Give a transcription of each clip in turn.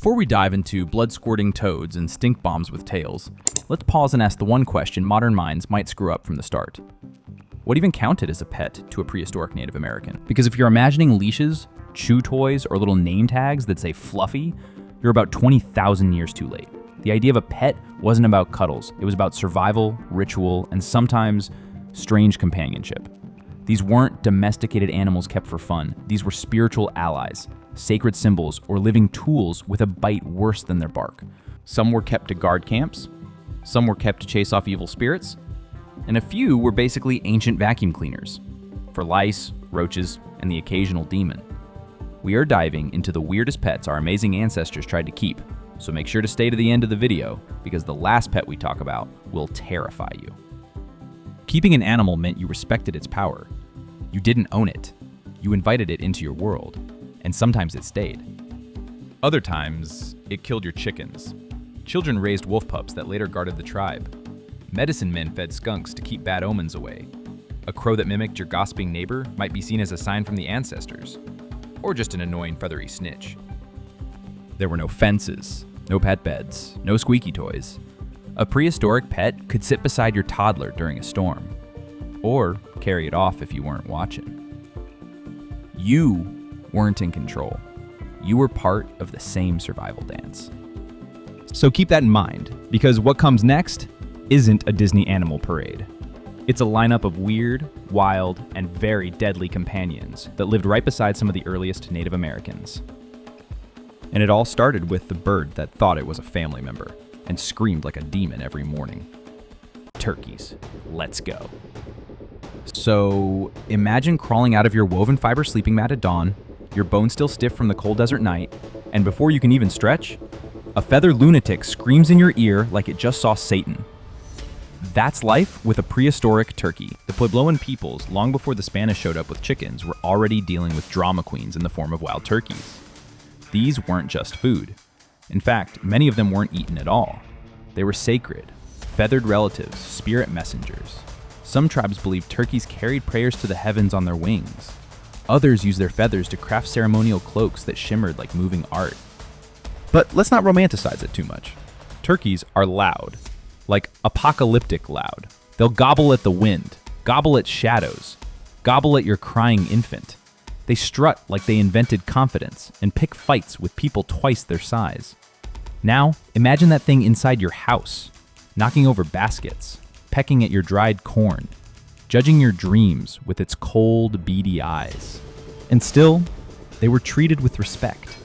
Before we dive into blood-squirting toads and stink bombs with tails, let's pause and ask the one question modern minds might screw up from the start. What even counted as a pet to a prehistoric Native American? Because if you're imagining leashes, chew toys, or little name tags that say fluffy, you're about 20,000 years too late. The idea of a pet wasn't about cuddles. It was about survival, ritual, and sometimes strange companionship. These weren't domesticated animals kept for fun. These were spiritual allies, sacred symbols, or living tools with a bite worse than their bark. Some were kept to guard camps, some were kept to chase off evil spirits, and a few were basically ancient vacuum cleaners for lice, roaches, and the occasional demon. We are diving into the weirdest pets our amazing ancestors tried to keep, so make sure to stay to the end of the video because the last pet we talk about will terrify you. Keeping an animal meant you respected its power. You didn't own it. You invited it into your world, and sometimes it stayed. Other times, it killed your chickens. Children raised wolf pups that later guarded the tribe. Medicine men fed skunks to keep bad omens away. A crow that mimicked your gossiping neighbor might be seen as a sign from the ancestors, or just an annoying feathery snitch. There were no fences, no pet beds, no squeaky toys. A prehistoric pet could sit beside your toddler during a storm, or carry it off if you weren't watching. You weren't in control. You were part of the same survival dance. So keep that in mind, because what comes next isn't a Disney animal parade. It's a lineup of weird, wild, and very deadly companions that lived right beside some of the earliest Native Americans. And it all started with the bird that thought it was a family member and screamed like a demon every morning. Turkeys. Let's go. So imagine crawling out of your woven fiber sleeping mat at dawn, your bones still stiff from the cold desert night, and before you can even stretch, a feathered lunatic screams in your ear like it just saw Satan. That's life with a prehistoric turkey. The Puebloan peoples, long before the Spanish showed up with chickens, were already dealing with drama queens in the form of wild turkeys. These weren't just food. In fact, many of them weren't eaten at all. They were sacred, feathered relatives, spirit messengers. Some tribes believed turkeys carried prayers to the heavens on their wings. Others used their feathers to craft ceremonial cloaks that shimmered like moving art. But let's not romanticize it too much. Turkeys are loud, like apocalyptic loud. They'll gobble at the wind, gobble at shadows, gobble at your crying infant. They strut like they invented confidence and pick fights with people twice their size. Now, imagine that thing inside your house, knocking over baskets, pecking at your dried corn, judging your dreams with its cold, beady eyes. And still, they were treated with respect.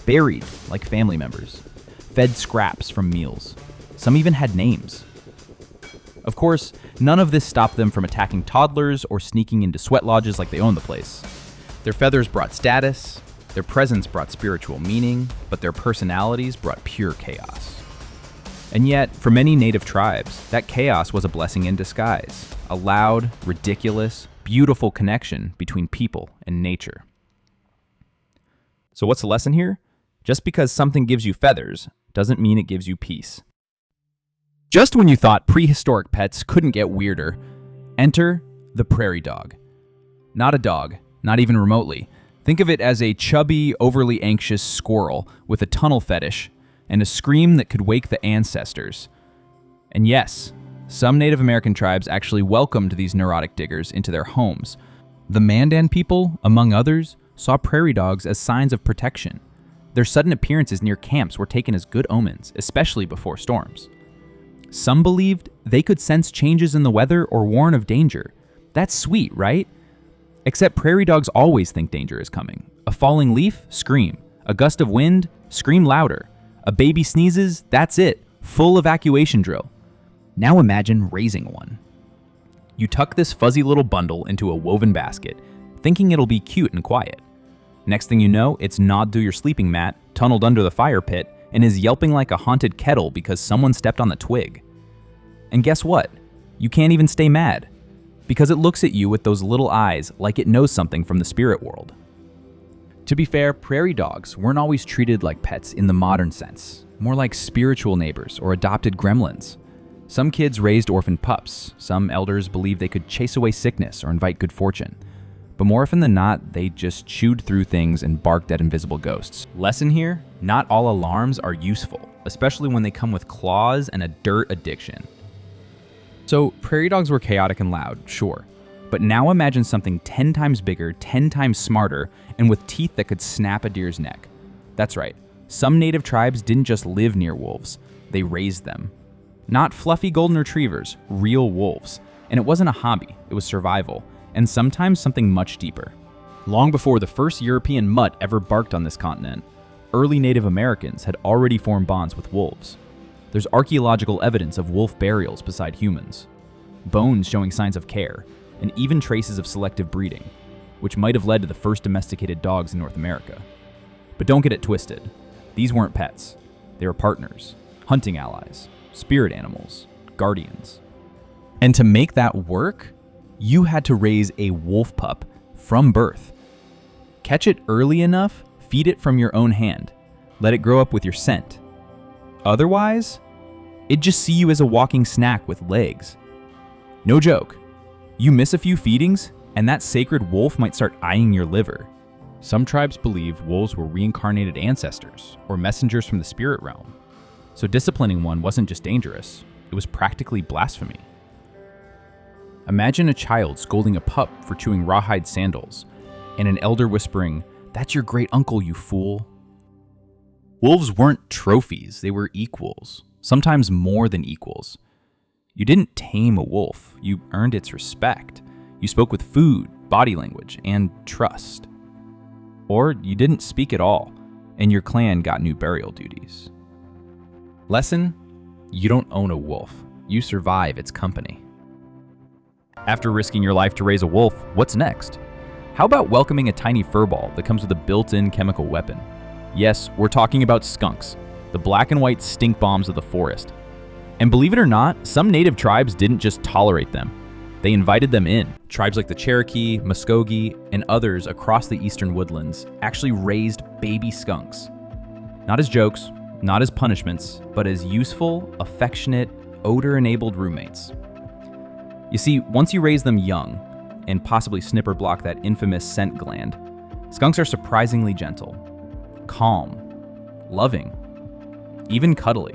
Buried like family members, fed scraps from meals. Some even had names. Of course, none of this stopped them from attacking toddlers or sneaking into sweat lodges like they owned the place. Their feathers brought status, their presence brought spiritual meaning, but their personalities brought pure chaos. And yet, for many native tribes, that chaos was a blessing in disguise, a loud, ridiculous, beautiful connection between people and nature. So what's the lesson here? Just because something gives you feathers doesn't mean it gives you peace. Just when you thought prehistoric pets couldn't get weirder, enter the prairie dog. Not a dog, not even remotely. Think of it as a chubby, overly anxious squirrel with a tunnel fetish and a scream that could wake the ancestors. And yes, some Native American tribes actually welcomed these neurotic diggers into their homes. The Mandan people, among others, saw prairie dogs as signs of protection. Their sudden appearances near camps were taken as good omens, especially before storms. Some believed they could sense changes in the weather or warn of danger. That's sweet, right? Except prairie dogs always think danger is coming. A falling leaf? Scream. A gust of wind? Scream louder. A baby sneezes? That's it. Full evacuation drill. Now imagine raising one. You tuck this fuzzy little bundle into a woven basket, thinking it'll be cute and quiet. Next thing you know, it's gnawed through your sleeping mat, tunneled under the fire pit, and is yelping like a haunted kettle because someone stepped on the twig. And guess what? You can't even stay mad, because it looks at you with those little eyes like it knows something from the spirit world. To be fair, prairie dogs weren't always treated like pets in the modern sense, more like spiritual neighbors or adopted gremlins. Some kids raised orphan pups, some elders believed they could chase away sickness or invite good fortune. but more often than not, they just chewed through things and barked at invisible ghosts. Lesson here, not all alarms are useful, especially when they come with claws and a dirt addiction. So prairie dogs were chaotic and loud, sure, but now imagine something 10 times bigger, 10 times smarter, and with teeth that could snap a deer's neck. That's right, some native tribes didn't just live near wolves, they raised them. Not fluffy golden retrievers, real wolves. And it wasn't a hobby, it was survival, and sometimes something much deeper. Long before the first European mutt ever barked on this continent, early Native Americans had already formed bonds with wolves. There's archaeological evidence of wolf burials beside humans, bones showing signs of care, and even traces of selective breeding, which might have led to the first domesticated dogs in North America. But don't get it twisted. These weren't pets. They were partners, hunting allies, spirit animals, guardians. And to make that work, you had to raise a wolf pup from birth. Catch it early enough, feed it from your own hand. Let it grow up with your scent. Otherwise, it'd just see you as a walking snack with legs. No joke. You miss a few feedings, and that sacred wolf might start eyeing your liver. Some tribes believe wolves were reincarnated ancestors or messengers from the spirit realm. So disciplining one wasn't just dangerous, it was practically blasphemy. Imagine a child scolding a pup for chewing rawhide sandals, and an elder whispering, "That's your great uncle, you fool." Wolves weren't trophies, they were equals, sometimes more than equals. You didn't tame a wolf, you earned its respect. You spoke with food, body language, and trust. Or you didn't speak at all, and your clan got new burial duties. Lesson: you don't own a wolf, you survive its company. After risking your life to raise a wolf, what's next? How about welcoming a tiny furball that comes with a built-in chemical weapon? Yes, we're talking about skunks, the black and white stink bombs of the forest. And believe it or not, some native tribes didn't just tolerate them. They invited them in. Tribes like the Cherokee, Muskogee, and others across the eastern woodlands actually raised baby skunks. Not as jokes, not as punishments, but as useful, affectionate, odor-enabled roommates. You see, once you raise them young, and possibly snipper block that infamous scent gland, skunks are surprisingly gentle, calm, loving, even cuddly.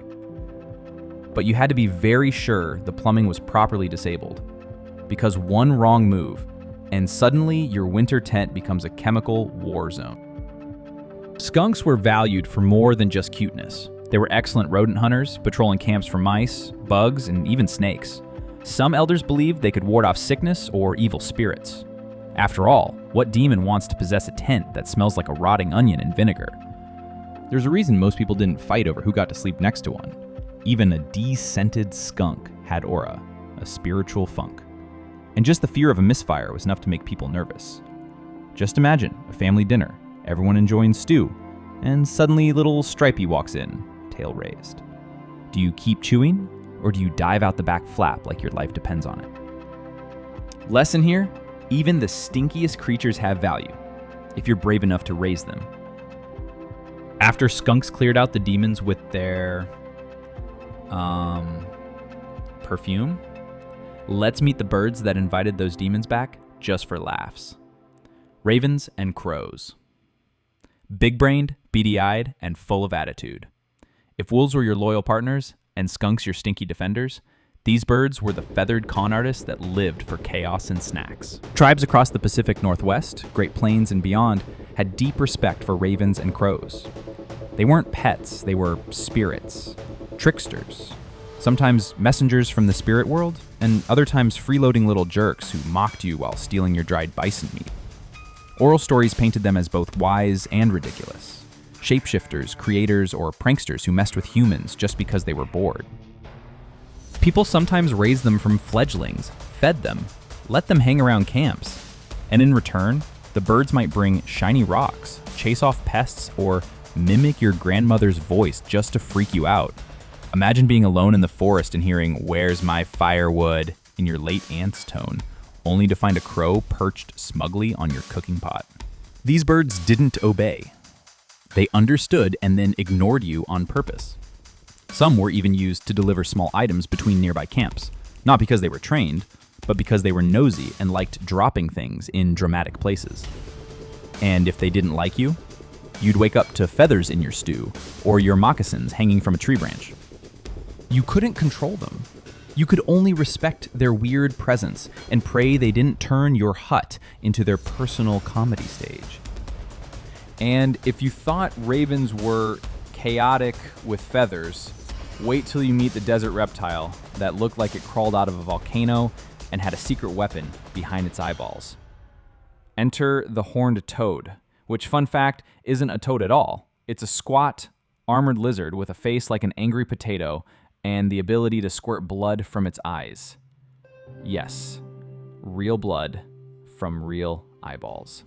But you had to be very sure the plumbing was properly disabled, because one wrong move, and suddenly your winter tent becomes a chemical war zone. Skunks were valued for more than just cuteness. They were excellent rodent hunters, patrolling camps for mice, bugs, and even snakes. Some elders believed they could ward off sickness or evil spirits. After all, what demon wants to possess a tent that smells like a rotting onion and vinegar? There's a reason most people didn't fight over who got to sleep next to one. Even a de-scented skunk had aura, a spiritual funk. And just the fear of a misfire was enough to make people nervous. Just imagine a family dinner, everyone enjoying stew, and suddenly little Stripey walks in, tail raised. Do you keep chewing, or do you dive out the back flap like your life depends on it? Lesson here, even the stinkiest creatures have value, if you're brave enough to raise them. After skunks cleared out the demons with their perfume, let's meet the birds that invited those demons back just for laughs. Ravens and crows. Big-brained, beady-eyed, and full of attitude. If wolves were your loyal partners and skunks your stinky defenders, these birds were the feathered con artists that lived for chaos and snacks. Tribes across the Pacific Northwest, Great Plains, and beyond had deep respect for ravens and crows. They weren't pets, they were spirits, tricksters, sometimes messengers from the spirit world, and other times freeloading little jerks who mocked you while stealing your dried bison meat. Oral stories painted them as both wise and ridiculous. Shapeshifters, creators, or pranksters who messed with humans just because they were bored. People sometimes raised them from fledglings, fed them, let them hang around camps, and in return, the birds might bring shiny rocks, chase off pests, or mimic your grandmother's voice just to freak you out. Imagine being alone in the forest and hearing, "Where's my firewood?" in your late aunt's tone, only to find a crow perched smugly on your cooking pot. These birds didn't obey. They understood and then ignored you on purpose. Some were even used to deliver small items between nearby camps, not because they were trained, but because they were nosy and liked dropping things in dramatic places. And if they didn't like you, you'd wake up to feathers in your stew or your moccasins hanging from a tree branch. You couldn't control them. You could only respect their weird presence and pray they didn't turn your hut into their personal comedy stage. And if you thought ravens were chaotic with feathers, wait till you meet the desert reptile that looked like it crawled out of a volcano and had a secret weapon behind its eyeballs. Enter the horned toad, which, fun fact, isn't a toad at all. It's a squat, armored lizard with a face like an angry potato and the ability to squirt blood from its eyes. Yes, real blood from real eyeballs.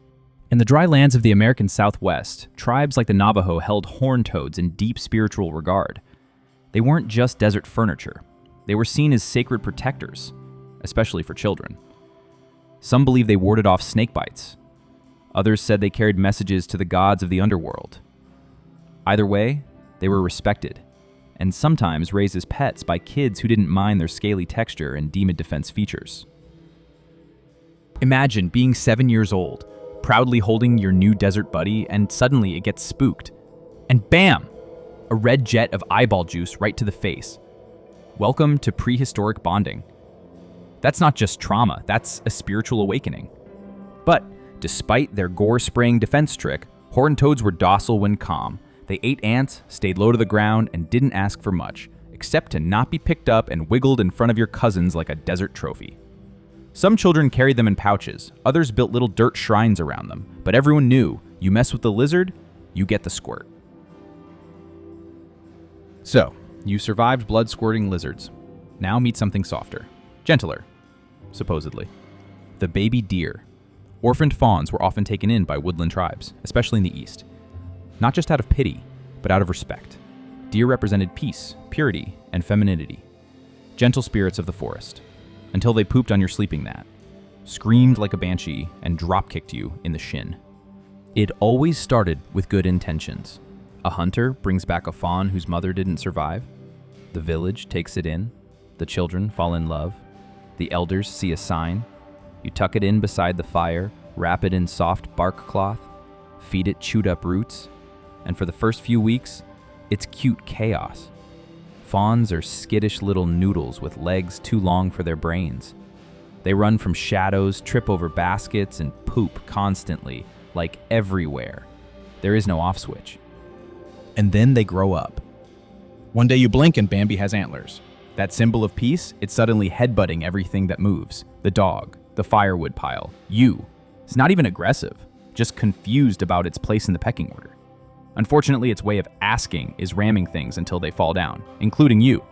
In the dry lands of the American Southwest, tribes like the Navajo held horned toads in deep spiritual regard. They weren't just desert furniture. They were seen as sacred protectors, especially for children. Some believe they warded off snake bites. Others said they carried messages to the gods of the underworld. Either way, they were respected, and sometimes raised as pets by kids who didn't mind their scaly texture and demon defense features. Imagine being 7 years old, proudly holding your new desert buddy, and suddenly it gets spooked. And bam! A red jet of eyeball juice right to the face. Welcome to prehistoric bonding. That's not just trauma, that's a spiritual awakening. But despite their gore-spraying defense trick, horned toads were docile when calm. They ate ants, stayed low to the ground, and didn't ask for much, except to not be picked up and wiggled in front of your cousins like a desert trophy. Some children carried them in pouches, others built little dirt shrines around them, but everyone knew, you mess with the lizard, you get the squirt. So, you survived blood-squirting lizards. Now meet something softer, gentler, supposedly. The baby deer. Orphaned fawns were often taken in by woodland tribes, especially in the east. Not just out of pity, but out of respect. Deer represented peace, purity, and femininity. Gentle spirits of the forest. Until they pooped on your sleeping mat, screamed like a banshee, and drop-kicked you in the shin. It always started with good intentions. A hunter brings back a fawn whose mother didn't survive. The village takes it in. The children fall in love. The elders see a sign. You tuck it in beside the fire, wrap it in soft bark cloth, feed it chewed up roots, and for the first few weeks, it's cute chaos. Fawns are skittish little noodles with legs too long for their brains. They run from shadows, trip over baskets, and poop constantly, like everywhere. There is no off switch. And then they grow up. One day you blink and Bambi has antlers. That symbol of peace, it's suddenly headbutting everything that moves. The dog, the firewood pile, you. It's not even aggressive, just confused about its place in the pecking order. Unfortunately, its way of asking is ramming things until they fall down, including you.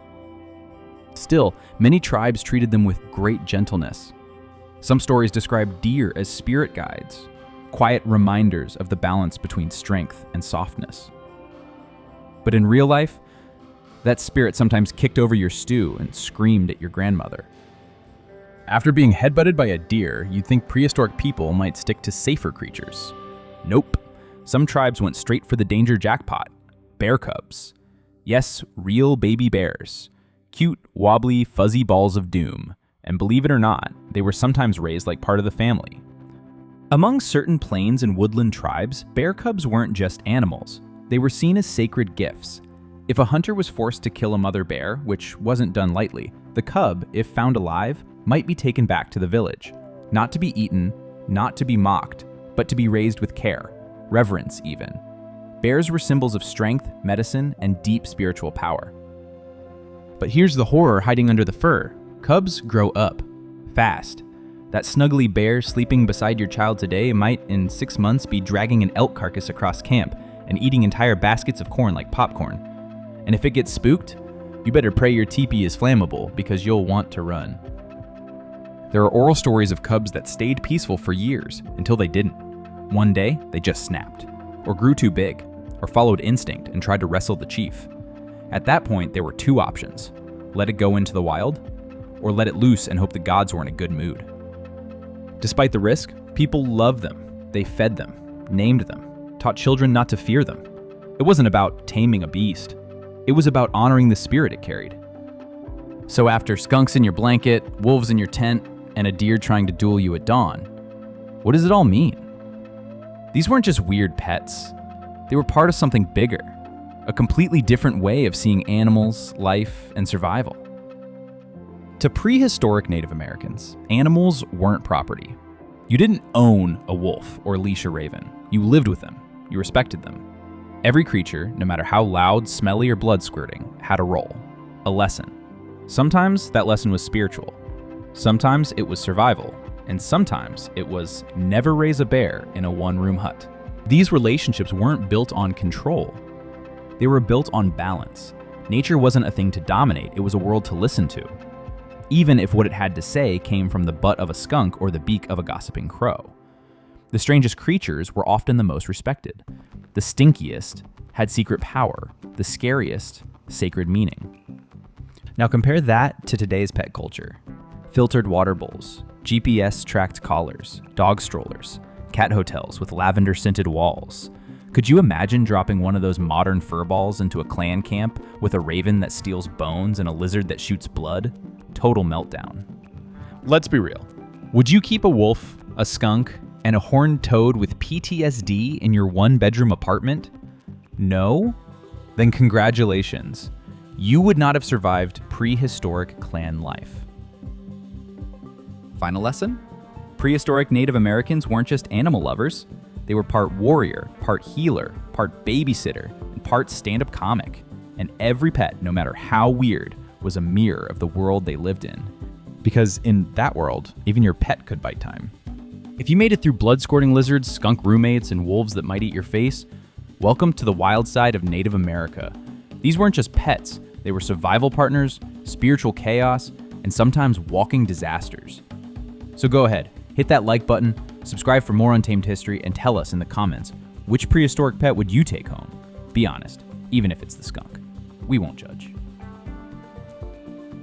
Still, many tribes treated them with great gentleness. Some stories describe deer as spirit guides, quiet reminders of the balance between strength and softness. But in real life, that spirit sometimes kicked over your stew and screamed at your grandmother. After being headbutted by a deer, you'd think prehistoric people might stick to safer creatures. Nope. Some tribes went straight for the danger jackpot. Bear cubs. Yes, real baby bears. Cute, wobbly, fuzzy balls of doom. And believe it or not, they were sometimes raised like part of the family. Among certain plains and woodland tribes, bear cubs weren't just animals. They were seen as sacred gifts. If a hunter was forced to kill a mother bear, which wasn't done lightly, the cub, if found alive, might be taken back to the village. Not to be eaten, not to be mocked, but to be raised with care. Reverence, even. Bears were symbols of strength, medicine, and deep spiritual power. But here's the horror hiding under the fur. Cubs grow up. Fast. That snuggly bear sleeping beside your child today might, in 6 months, be dragging an elk carcass across camp and eating entire baskets of corn like popcorn. And if it gets spooked, you better pray your teepee is flammable because you'll want to run. There are oral stories of cubs that stayed peaceful for years until they didn't. One day, they just snapped, or grew too big, or followed instinct and tried to wrestle the chief. At that point, there were two options: let it go into the wild, or let it loose and hope the gods were in a good mood. Despite the risk, people loved them. They fed them, named them, taught children not to fear them. It wasn't about taming a beast. It was about honoring the spirit it carried. So after skunks in your blanket, wolves in your tent, and a deer trying to duel you at dawn. What does it all mean? These weren't just weird pets. They were part of something bigger, a completely different way of seeing animals, life, and survival. To prehistoric Native Americans, animals weren't property. You didn't own a wolf or leash a raven. You lived with them. You respected them. Every creature, no matter how loud, smelly, or blood-squirting, had a role, a lesson. Sometimes that lesson was spiritual. Sometimes it was survival. And sometimes it was never raise a bear in a one-room hut. These relationships weren't built on control. They were built on balance. Nature wasn't a thing to dominate, it was a world to listen to, even if what it had to say came from the butt of a skunk or the beak of a gossiping crow. The strangest creatures were often the most respected. The stinkiest had secret power, the scariest, sacred meaning. Now compare that to today's pet culture. Filtered water bowls, GPS-tracked collars, dog strollers, cat hotels with lavender-scented walls. Could you imagine dropping one of those modern fur balls into a clan camp with a raven that steals bones and a lizard that shoots blood? Total meltdown. Let's be real. Would you keep a wolf, a skunk, and a horned toad with PTSD in your one-bedroom apartment? No? Then congratulations. You would not have survived prehistoric clan life. Final lesson? Prehistoric Native Americans weren't just animal lovers. They were part warrior, part healer, part babysitter, and part stand-up comic. And every pet, no matter how weird, was a mirror of the world they lived in. Because in that world, even your pet could bite time. If you made it through blood-squirting lizards, skunk roommates, and wolves that might eat your face, welcome to the wild side of Native America. These weren't just pets. They were survival partners, spiritual chaos, and sometimes walking disasters. So go ahead, hit that like button, subscribe for more Untamed History, and tell us in the comments, which prehistoric pet would you take home? Be honest, even if it's the skunk. We won't judge.